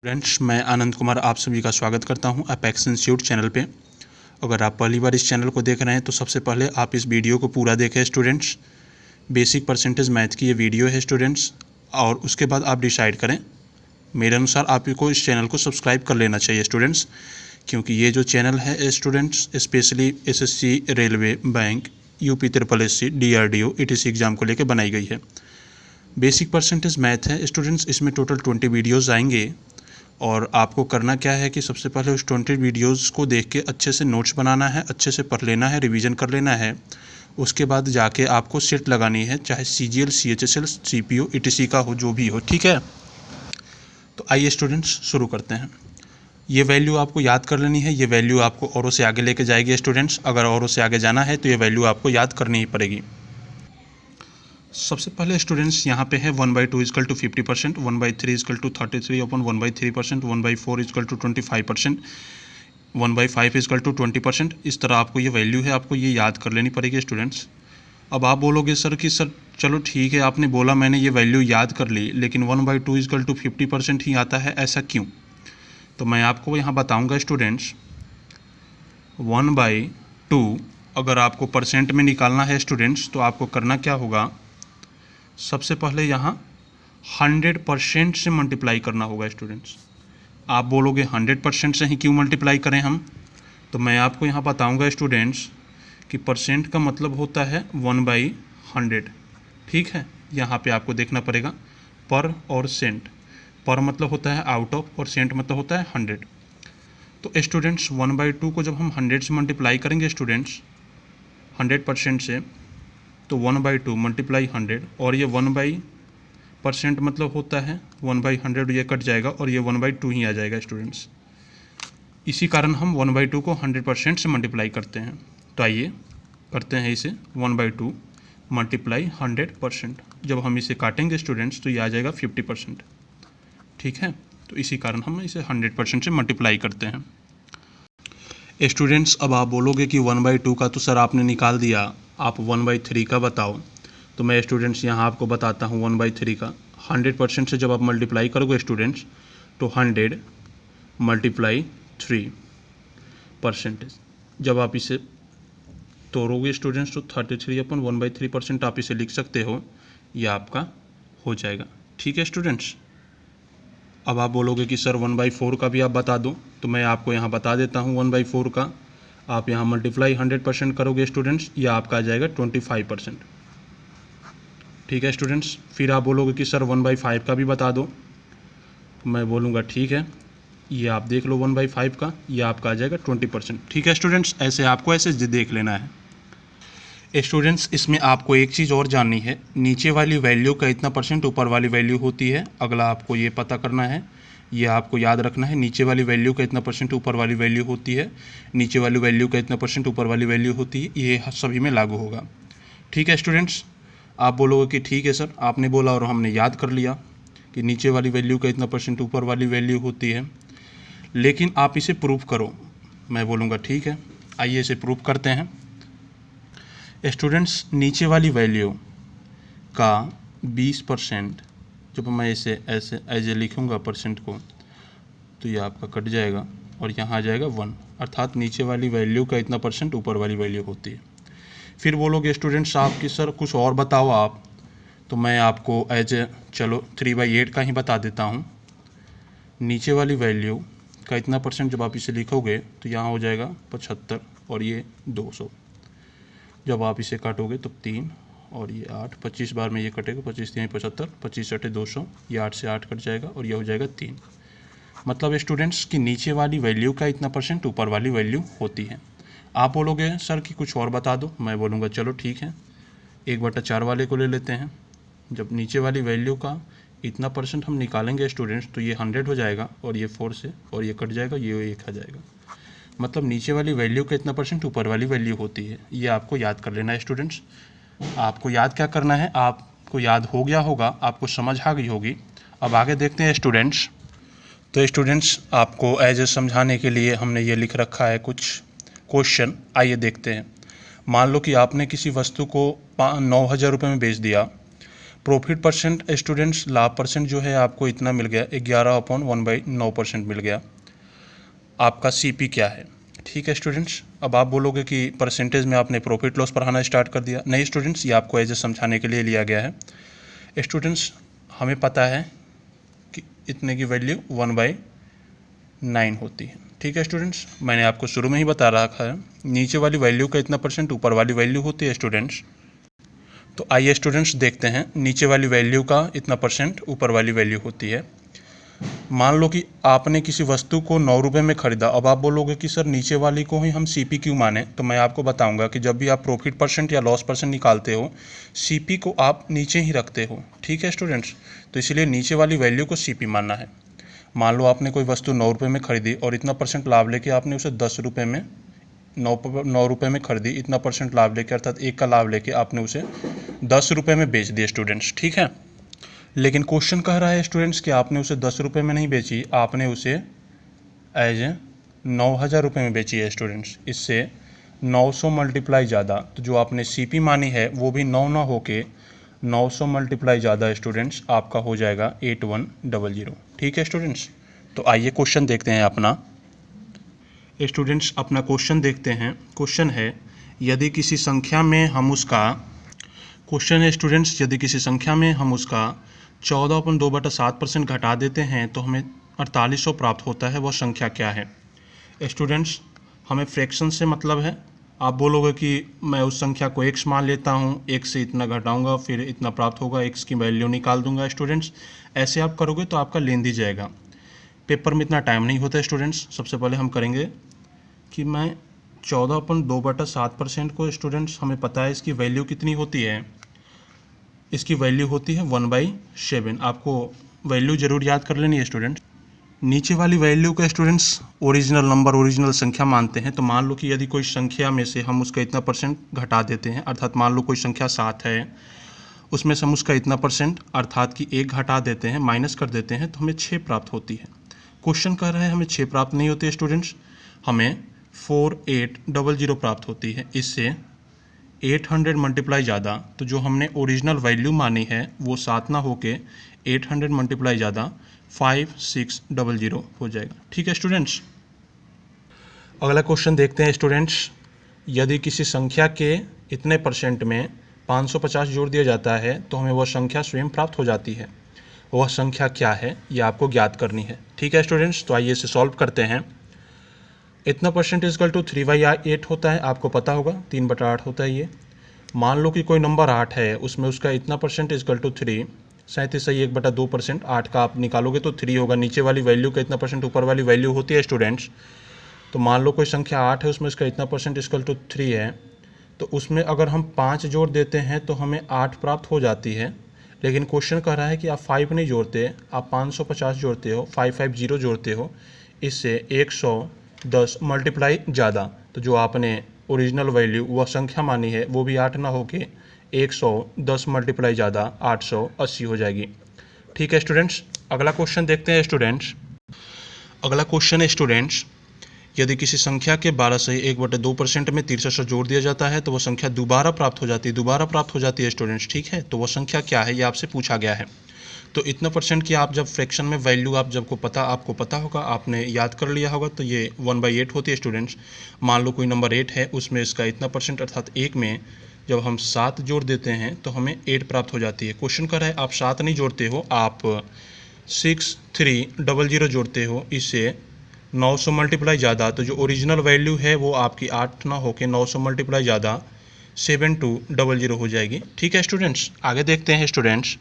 Friends, मैं आनंद कुमार आप सभी का स्वागत करता हूं अपेक्स इंस्टीट्यूट चैनल पे। अगर आप पहली बार इस चैनल को देख रहे हैं तो सबसे पहले आप इस वीडियो को पूरा देखें स्टूडेंट्स। बेसिक परसेंटेज मैथ की ये वीडियो है स्टूडेंट्स, और उसके बाद आप डिसाइड करें। मेरे अनुसार आपको इस चैनल को सब्सक्राइब कर लेना चाहिए स्टूडेंट्स, क्योंकि ये जो चैनल है students specially SSC, railway, bank, UP SSC, DRDO, ETC exam को लेकर बनाई गई है। बेसिक परसेंटेज मैथ है स्टूडेंट्स, इसमें टोटल 20 वीडियोज़ आएंगे और आपको करना क्या है कि सबसे पहले उस 20 वीडियोस को देख के अच्छे से नोट्स बनाना है, अच्छे से पढ़ लेना है, रिवीजन कर लेना है। उसके बाद जाके आपको सेट लगानी है, चाहे CGL, CHSL, CPO, ETC का हो, जो भी हो, ठीक है। तो आइए स्टूडेंट्स शुरू करते हैं। ये वैल्यू आपको याद कर लेनी है, ये वैल्यू आपको औरों से आगे लेके जाएगी स्टूडेंट्स। अगर औरों से आगे जाना है तो ये वैल्यू आपको याद करनी ही पड़ेगी। सबसे पहले स्टूडेंट्स यहाँ पे है 1/2 is equal to 50%, 1/3 is equal to 33/1/3%, 1/4 is equal to 25%, 1/5 is equal to 20%। इस तरह आपको ये वैल्यू है, आपको ये याद कर लेनी पड़ेगी स्टूडेंट्स। अब आप बोलोगे सर कि सर चलो ठीक है, आपने बोला, मैंने ये वैल्यू याद कर ली, लेकिन 1/2 इजकल टू 50% ही आता है, ऐसा क्यों? तो मैं आपको यहाँ बताऊँगा स्टूडेंट्स। 1/2 अगर आपको परसेंट में निकालना है स्टूडेंट्स तो आपको करना क्या होगा, सबसे पहले यहाँ 100% से मल्टीप्लाई करना होगा स्टूडेंट्स। आप बोलोगे 100% से ही क्यों मल्टीप्लाई करें हम? तो मैं आपको यहाँ बताऊँगा स्टूडेंट्स कि परसेंट का मतलब होता है 1/100, ठीक है। यहाँ पे आपको देखना पड़ेगा पर और सेंट। पर मतलब होता है आउट ऑफ और सेंट मतलब होता है 100। तो स्टूडेंट्स 1/2 को जब हम 100 से मल्टीप्लाई करेंगे स्टूडेंट्स 100% से, तो 1/2 मल्टीप्लाई 100, और ये 1% मतलब होता है 1/100, ये कट जाएगा और ये 1/2 ही आ जाएगा स्टूडेंट्स। इसी कारण हम 1/2 को 100% से मल्टीप्लाई करते हैं। तो आइए करते हैं इसे 1/2 मल्टीप्लाई 100%। जब हम इसे काटेंगे स्टूडेंट्स तो ये आ जाएगा 50%, ठीक है। तो इसी कारण हम इसे 100% से मल्टीप्लाई करते हैं स्टूडेंट्स। अब आप बोलोगे कि 1/2 का तो सर आपने निकाल दिया, आप 1/3 का बताओ। तो मैं स्टूडेंट्स यहाँ आपको बताता हूँ 1/3 का। 100% से जब आप मल्टीप्लाई करोगे स्टूडेंट्स तो 100 मल्टीप्लाई 3%। जब आप इसे तोड़ोगे स्टूडेंट्स तो 33/1/3% आप इसे लिख सकते हो, यह आपका हो जाएगा, ठीक है स्टूडेंट्स। अब आप बोलोगे कि सर 1/4 का भी आप बता दो, तो मैं आपको यहाँ बता देता हूँ 1/4 का। आप यहाँ मल्टीप्लाई 100% करोगे स्टूडेंट्स, यह आपका आ जाएगा 25%, ठीक है स्टूडेंट्स। फिर आप बोलोगे कि सर 1/5 का भी बता दो, मैं बोलूँगा ठीक है, ये आप देख लो 1/5 का, यह आपका आ जाएगा 20%, ठीक है स्टूडेंट्स। ऐसे आपको ऐसे देख लेना है स्टूडेंट्स। इसमें आपको एक चीज़ और जाननी है, नीचे वाली वैल्यू का इतना परसेंट ऊपर वाली वैल्यू होती है। अगला आपको ये पता करना है, ये आपको याद रखना है, नीचे वाली वैल्यू का इतना परसेंट ऊपर वाली वैल्यू होती है, नीचे वाली वैल्यू का इतना परसेंट ऊपर वाली वैल्यू होती है, ये सभी में लागू होगा, ठीक है स्टूडेंट्स। आप बोलोगे कि ठीक है सर, आपने बोला और हमने याद कर लिया कि नीचे वाली वैल्यू का इतना परसेंट ऊपर वाली वैल्यू होती है, लेकिन आप इसे प्रूफ करो। मैं बोलूँगा ठीक है, आइए इसे प्रूफ करते हैं स्टूडेंट्स। नीचे वाली वैल्यू का 20%, जब मैं इसे ऐसे ऐसे लिखूँगा परसेंट को, तो ये आपका कट जाएगा और यहाँ आ जाएगा 1, अर्थात नीचे वाली वैल्यू का इतना परसेंट ऊपर वाली वैल्यू होती है। फिर बोलोगे स्टूडेंट्स आप कि सर कुछ और बताओ आप, तो मैं आपको चलो 3/8 का ही बता देता हूँ। नीचे वाली वैल्यू का इतना परसेंट जब आप इसे लिखोगे तो यहाँ हो जाएगा 75 और ये 200। जब आप इसे काटोगे तो 3 और ये 8, 25 बार में ये कटेगा, 25 3 75, 25 8 200, ये 8 से 8 कट जाएगा और ये हो जाएगा 3। मतलब स्टूडेंट्स कि नीचे वाली वैल्यू का इतना परसेंट ऊपर वाली वैल्यू होती है। आप बोलोगे सर कि कुछ और बता दो, मैं बोलूँगा चलो ठीक है, 1/4 वाले को ले लेते हैं। जब नीचे वाली वैल्यू का इतना परसेंट हम निकालेंगे स्टूडेंट्स तो ये 100 हो जाएगा और ये 4 से और ये कट जाएगा, ये 1 आ जाएगा। मतलब नीचे वाली वैल्यू का इतना परसेंट ऊपर वाली वैल्यू होती है, ये आपको याद कर लेना है स्टूडेंट्स। आपको याद क्या करना है, आपको याद हो गया होगा, आपको समझ आ गई होगी। अब आगे देखते हैं स्टूडेंट्स। तो स्टूडेंट्स आपको एज ए समझाने के लिए हमने ये लिख रखा है कुछ क्वेश्चन, आइए देखते हैं। मान लो कि आपने किसी वस्तु को 9,000 रुपये में बेच दिया, प्रॉफिट परसेंट स्टूडेंट्स, लाभ परसेंट जो है आपको इतना मिल गया 11/1/9% मिल गया। आपका सीपी क्या है? ठीक है स्टूडेंट्स, अब आप बोलोगे कि परसेंटेज में आपने प्रॉफिट लॉस पढ़ाना स्टार्ट कर दिया। नहीं स्टूडेंट्स, ये आपको एज ए समझाने के लिए लिया गया है। स्टूडेंट्स, हमें पता है कि इतने की वैल्यू 1/9 होती है। ठीक है स्टूडेंट्स, मैंने आपको शुरू में ही बता रखा है, नीचे वाली वैल्यू का इतना परसेंट ऊपर वाली वैल्यू होती है स्टूडेंट्स। तो आइए स्टूडेंट्स देखते हैं, नीचे वाली वैल्यू का इतना परसेंट ऊपर वाली वैल्यू होती है। मान लो कि आपने किसी वस्तु को 9 रुपये में खरीदा। अब आप बोलोगे कि सर नीचे वाली को ही हम सीपी क्यों माने? तो मैं आपको बताऊंगा कि जब भी आप प्रॉफिट परसेंट या लॉस परसेंट निकालते हो, सीपी को आप नीचे ही रखते हो। ठीक है स्टूडेंट्स, तो इसलिए नीचे वाली वैल्यू को सीपी मानना है। मान लो आपने कोई वस्तु 9 रुपये में खरीदी और इतना परसेंट लाभ लेके आपने उसे 10 रुपये में 9 रुपये में खरीदी, इतना परसेंट लाभ लेके अर्थात 1 का लाभ लेके आपने उसे 10 रुपये में बेच दिया स्टूडेंट्स। ठीक है, लेकिन क्वेश्चन कह रहा है स्टूडेंट्स कि आपने उसे 10 रुपये में नहीं बेची, आपने उसे एज 9,000 रुपये में बेची है स्टूडेंट्स। इससे 900 मल्टीप्लाई ज़्यादा, तो जो आपने सीपी मानी है वो भी 9 ना होके 900 मल्टीप्लाई ज़्यादा स्टूडेंट्स आपका हो जाएगा 8100। ठीक है स्टूडेंट्स, तो आइए क्वेश्चन देखते हैं अपना। स्टूडेंट्स, अपना क्वेश्चन देखते हैं। क्वेश्चन है, यदि किसी संख्या में हम उसका 14/2/7% घटा देते हैं तो हमें 4800 प्राप्त होता है, वह संख्या क्या है? स्टूडेंट्स, हमें फ्रैक्शन से मतलब है। आप बोलोगे कि मैं उस संख्या को x मान लेता हूँ, x से इतना घटाऊंगा फिर इतना प्राप्त होगा, x की वैल्यू निकाल दूंगा। स्टूडेंट्स, ऐसे आप करोगे तो आपका लेंदी जाएगा, पेपर में इतना टाइम नहीं होता स्टूडेंट्स। सबसे पहले हम करेंगे कि मैं 14/2/7% को स्टूडेंट्स, हमें पता है इसकी वैल्यू कितनी होती है, इसकी वैल्यू होती है 1/7। आपको वैल्यू जरूर याद कर लेनी है स्टूडेंट्स। नीचे वाली वैल्यू का स्टूडेंट्स ओरिजिनल नंबर, ओरिजिनल संख्या मानते हैं। तो मान लो कि यदि कोई संख्या में से हम उसका इतना परसेंट घटा देते हैं, अर्थात मान लो कोई संख्या 7 है, उसमें से हम उसका इतना परसेंट अर्थात कि 1 घटा देते हैं, माइनस कर देते हैं, तो हमें 6 प्राप्त होती है। क्वेश्चन कह रहा है हमें 6 प्राप्त नहीं होती है स्टूडेंट्स, हमें 4800 प्राप्त होती है। इससे 800 मल्टीप्लाई ज़्यादा, तो जो हमने ओरिजिनल वैल्यू मानी है वो 7 ना होके 800 मल्टीप्लाई ज़्यादा 5600 हो जाएगा। ठीक है स्टूडेंट्स, अगला क्वेश्चन देखते हैं स्टूडेंट्स। यदि किसी संख्या के इतने परसेंट में 550 जोड़ दिया जाता है तो हमें वह संख्या स्वयं प्राप्त हो जाती है, वह संख्या क्या है, ये आपको ज्ञात करनी है। ठीक है स्टूडेंट्स, तो आइए इसे सॉल्व करते हैं। इतना परसेंट इक्वल टू 3/8 होता है, आपको पता होगा 3/8 होता है ये। मान लो कि कोई नंबर 8 है, उसमें उसका इतना परसेंट इक्वल टू 3, 37 सही 1/2%, 8 का आप निकालोगे तो 3 होगा। नीचे वाली वैल्यू का इतना परसेंट ऊपर वाली वैल्यू होती है स्टूडेंट्स। तो मान लो कोई संख्या 8 है, उसमें इसका इतना परसेंट इक्वल टू 3 है, तो उसमें अगर हम 5 जोड़ देते हैं तो हमें 8 प्राप्त हो जाती है। लेकिन क्वेश्चन कह रहा है कि आप 5 नहीं जोड़ते, आप 550 जोड़ते हो, 550 जोड़ते हो, इससे 110 मल्टीप्लाई ज़्यादा, तो जो आपने ओरिजिनल वैल्यू वह संख्या मानी है वो भी 8 ना होके 110 मल्टीप्लाई ज़्यादा 880 हो जाएगी। ठीक है स्टूडेंट्स, अगला क्वेश्चन देखते हैं स्टूडेंट्स। अगला क्वेश्चन है स्टूडेंट्स, यदि किसी संख्या के 12 से 1/2% में 6300 जोड़ दिया जाता है तो वह संख्या दोबारा प्राप्त हो जाती है स्टूडेंट्स। ठीक है, तो वह संख्या क्या है ये आपसे पूछा गया है। तो इतना परसेंट की आप जब फ्रैक्शन में वैल्यू आपको पता होगा, आपने याद कर लिया होगा, तो ये 1/8 होती है स्टूडेंट्स। मान लो कोई नंबर 8 है, उसमें इसका इतना परसेंट अर्थात 1 में जब हम 7 जोड़ देते हैं तो हमें 8 प्राप्त हो जाती है। क्वेश्चन कर रहा है आप 7 नहीं जोड़ते हो, आप 6300 जोड़ते हो, इससे 900 मल्टीप्लाई ज़्यादा, तो जो ओरिजिनल वैल्यू है वो आपकी 8 ना होके 900 मल्टीप्लाई ज़्यादा 7200 हो जाएगी। ठीक है स्टूडेंट्स, आगे देखते हैं स्टूडेंट्स।